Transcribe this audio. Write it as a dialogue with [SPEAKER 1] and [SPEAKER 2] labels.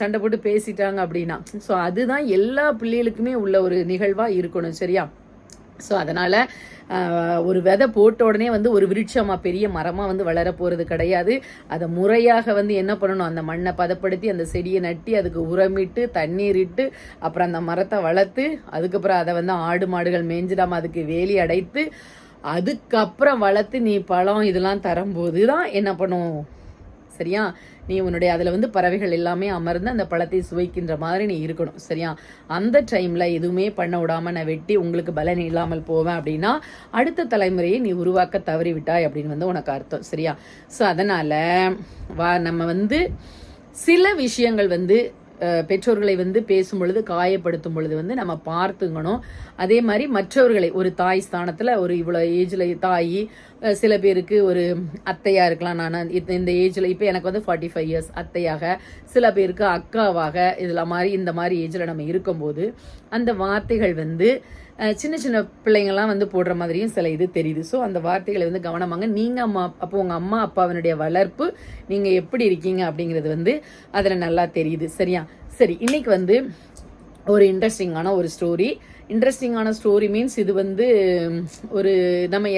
[SPEAKER 1] சண்டை போட்டு பேசிட்டாங்க அப்படின்னா. ஸோ அதுதான் எல்லா பிள்ளைகளுக்குமே உள்ள ஒரு நிகழ்வாக இருக்கணும், சரியா? ஸோ அதனால் ஒரு விதை போட்ட உடனே ஒரு விருட்சமாக பெரிய மரமாக வளர போகிறது கிடையாது. அதை முறையாக என்ன பண்ணணும், அந்த மண்ணை பதப்படுத்தி அந்த செடியை நட்டி அதுக்கு உரமிட்டு தண்ணீர் இட்டு அப்புறம் அந்த மரத்தை வளர்த்து அதுக்கப்புறம் அதை ஆடு மாடுகள் மேய்ஞ்சிடாமல் அதுக்கு வேலி அடைத்து அதுக்கப்புறம் வளர்த்து நீ பழம் இதெல்லாம் தரும்போது தான் என்ன பண்ணும், சரியா? நீ உன்னுடைய அதில் பறவைகள் எல்லாமே அமர்ந்து அந்த பழத்தை சுவைக்கின்ற மாதிரி நீ இருக்கணும், சரியா? அந்த டைமில் எதுவுமே பண்ண விடாமல் நான் வெட்டி உங்களுக்கு பலன் இல்லாமல் போவேன் அப்படின்னா அடுத்த தலைமுறையை நீ உருவாக்க தவறி விட்டாய் அப்படின்னு உனக்கு அர்த்தம், சரியா? ஸோ அதனால் நம்ம சில விஷயங்கள் பெற்றோர்களை பேசும் பொழுது காயப்படுத்தும் பொழுது நம்ம பார்த்துக்கணும். அதே மாதிரி மற்றவர்களை ஒரு தாய் ஸ்தானத்தில் ஒரு இவ்வளோ ஏஜில் தாய், சில பேருக்கு ஒரு அத்தையாக இருக்கலாம். நான் இந்த ஏஜில் இப்போ எனக்கு 45 இயர்ஸ் அத்தையாக, சில பேருக்கு அக்காவாக, இதில் மாதிரி இந்த மாதிரி ஏஜில் நம்ம இருக்கும்போது அந்த வார்த்தைகள் சின்ன சின்ன பிள்ளைங்கள்லாம் போடுற மாதிரியும் சில இது தெரியுது. ஸோ அந்த வார்த்தைகளை கவனமாங்க. நீங்கள் அப்போ உங்கள் அம்மா அப்பாவினுடைய வளர்ப்பு நீங்கள் எப்படி இருக்கீங்க அப்படிங்கிறது அதில் நல்லா தெரியுது, சரியா? சரி, இன்னைக்கு ஒரு இன்ட்ரெஸ்டிங்கான ஸ்டோரி மீன்ஸ் இது ஒரு நம்ம